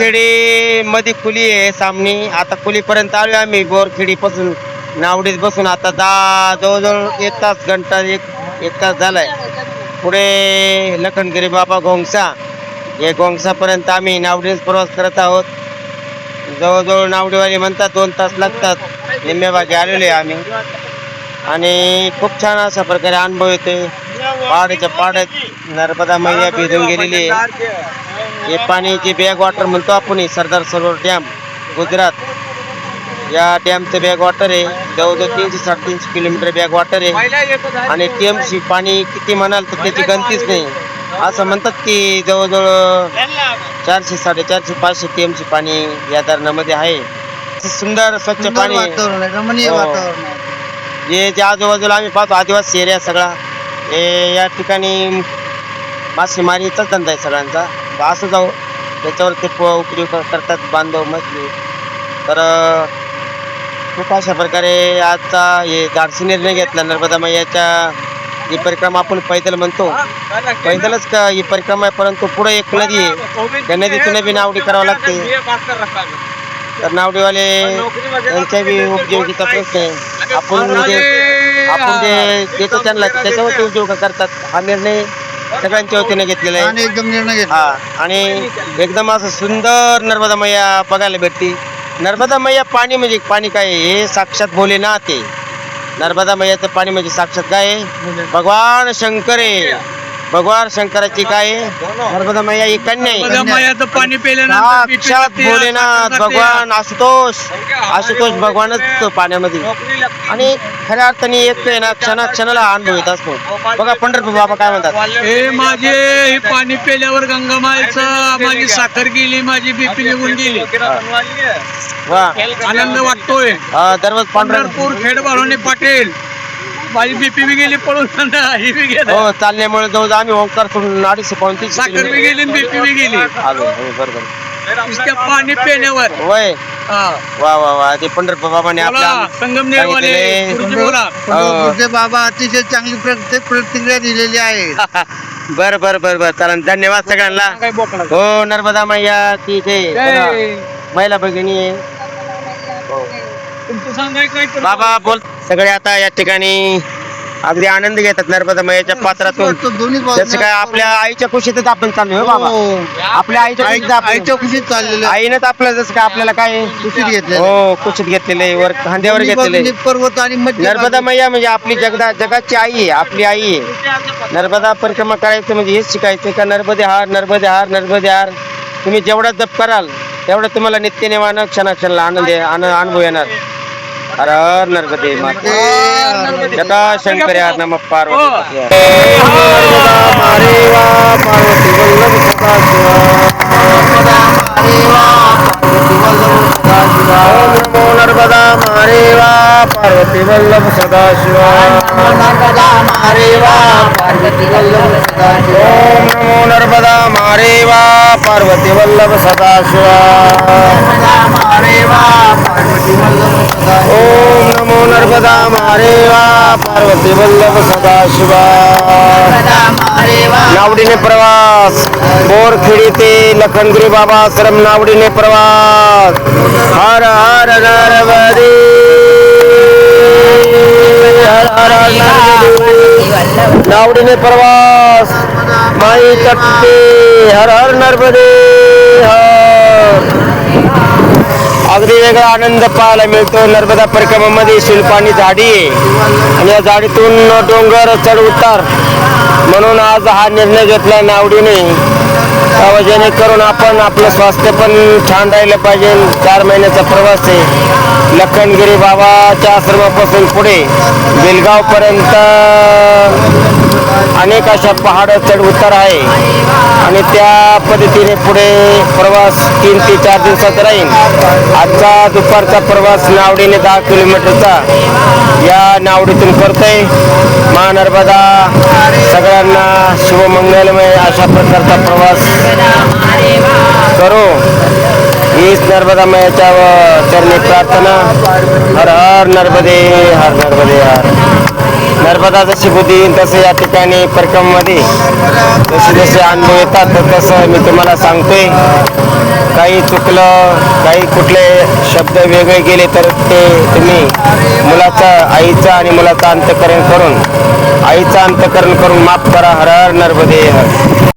बोरखेडी मध्ये खुली आहे सामनी. आता खुलीपर्यंत आलो आम्ही. बोरखेडी पासून नावडीत बसून आता जवळजवळ 1 तास घंटा एक तास झालाय. पुढे लखनगिरी बाबा गोंगसा, हे गोंगसापर्यंत आम्ही नावडीत प्रवास करत आहोत. जवळजवळ नावडीवाले म्हणतात 2 तास लागतात. निम्म्या भागी आलेलो आहे आम्ही आणि खूप छान अशा प्रकारे अनुभव येते. पहाडच्या पहाडात नर्मदा मैया भिजून गेलेली आहे. हे पाणीची बॅक वॉटर म्हणतो आपण, सरदार सरोवर डॅम गुजरात. या डॅमचं बॅक वॉटर आहे. जवळजवळ 300-350 किलोमीटर बॅक वॉटर आहे आणि टीएमसी पाणी किती म्हणाल तर त्याची गणतीच नाही. असं म्हणतात की जवळजवळ 400-450-500 टीएमसी पाणी या धरणामध्ये आहे. सुंदर स्वच्छ पाणी, रमणीय वातावरण. हे जे आजूबाजूला आम्ही पाहतो आदिवासी एरिया सगळा, हे या ठिकाणी मासेमारीचा धंदा आहे सगळ्यांचा. असं जाऊ त्याच्यावर ते उपयोग करतात बांधव मछली. तर खूप अशा प्रकारे आजचा हे धाडसी निर्णय घेतला. नर्मदा मैयाच्या ही परिक्रमा आपण पैदल म्हणतो, पैदलच का ही परिक्रमा आहे, परंतु पुढे एक नदी आहे, त्या नदीतून बी नावडी करावं लागते. तर नावडीवाले यांच्या बी उपजीविकेचा प्रश्न आहे. आपण जे देतो त्यांना त्याच्यावरती उद्योग करतात. हा निर्णय सगळ्यांच्या वतीने घेतलेला आहे. एकदम निर्णय घेतला. हा, आणि एकदम असं सुंदर नर्मदा मैया बघायला भेटते. नर्मदा मैया पाणी म्हणजे पाणी काय आहे? हे साक्षात भोलेनाथ आहे. नर्मदा मैयाचं पाणी म्हणजे साक्षात काय आहे? भगवान शंकर आहे. भगवान शंकराची काय आहे? नर्मदा मैया ही कन्या आहे. पाणी साक्षात भोलेनाथ भगवान आशुतोष भगवानच तो पाण्यामध्ये. आणि खऱ्या अर्थाने येतोय ना, क्षणाला अनुभव येत असतो. बघा पंढरपूर बाबा काय म्हणतात, हे माझे हे पाणी पेल्यावर गंगामाईचं माझी साखर गेली, माझी बीपी निघून गेली. वा, आनंद वाटतोय. दररोज पंढरपूर खेड बाळवणी पाटील, माझी बीपी बी गेली पळून, ही बी गेली. हो, चालण्यामुळे जवळ आम्ही ओंकार सोडून 250 साखर बी गेली, बीपी बी गेली. आलो. हो, बरोबर. नुसत्या पाणी पेल्यावर. वय वा वा वा, ते पंढरपूर बाबाने आपल्या संगमनेरवाले बाबा अतिशय चांगली प्रतिक्रिया दिलेली आहे. बर बर बर बर, चला धन्यवाद सगळ्यांना. हो, नर्मदा मैया की जय. महिला भगिनी आहे. बाबा बोल. सगळे आता या ठिकाणी अगदी आनंद घेतात नर्मदा मैयाच्या पात्रातून. जसं काय आपल्या आईच्या कुशीतच आपण चाललोय बाबा. आपल्या आईच्या कुशीत चाललेलं, आईनंच आपलं जसं काय आपल्याला काय कुशीत घेतलं. हो, कुशीत घेतलेले, वर खांद्यावर घेतलेले. पर्वत आणि नर्मदा मैया म्हणजे आपली जगाची आई आहे, आपली आई आहे. नर्मदा परिक्रमा करायचं म्हणजे हेच शिकायचं का नर्मदे हार नर्मदे हार नर्मदे हार. तुम्ही जेवढा जप कराल तेवढं तुम्हाला नित्य नेवानं क्षणाक्षणाला अनुभव येणार. हर हर नर्मदे माते जटा शंकर यार नमः पार्वती. नर्मदा मारे वा पार्वती वल्लभ सदाशिवा. नर्मदा मारे वा पार्वती वल्लभ सदाशिवा. नमो नर्मदा मारे वा पार्वती वल्लभ सदाशिवा. ओम नमो नर्मदा मारे वा पार्वती वल्लभ सदाशिवा. नावडीने प्रवास बोरखेडी ते लखनगिरी बाबा आश्रम. नावडीने प्रवास. हर हर नर्मदे हर हर नर्मदे. नावडीने प्रवास माई तट्टे. हर हर नर्मदे हर. अगदी वेगळा आनंद पाहायला मिळतो. नर्मदा परिक्रमामध्ये शिल्पानी झाडी आहे आणि या झाडीतून डोंगर चढ उतार. म्हणून आज हा निर्णय घेतला नावडीने, जेणेकरून आपण आपलं स्वास्थ्य पण छान राहिलं पाहिजे. 4 महिन्याचा प्रवास आहे. लखनगिरी बाबाच्या आश्रमापासून पुढे बेलगाव पर्यंत अनेक अशा पहाड चढ उतार आहे आणि त्या पद्धतीने पुढे प्रवास 3 ते 4 दिवसात राहील. आजचा दुपारचा प्रवास नावडीने 10 किलोमीटरचा या नावडीतून करतोय. महानर्मदा सगळ्यांना शुभमंगलमय अशा प्रकारचा प्रवास करो हीच नर्मदा मैयाच्या चरणी प्रार्थना. हर हर नर्मदे हर नर्मदे हर. नर्मदा जशी बुद्धी येईल तसं या ठिकाणी परिक्रमेमध्ये जसे जसे अनुभव येतात तर तसं मी तुम्हाला सांगतोय. काही चुकलं, काही कुठले शब्द वेगळे गेले तर ते तुम्ही आईचं आणि मुलाचं अंतःकरण करून माफ करा. हर हर नर्मदे हर.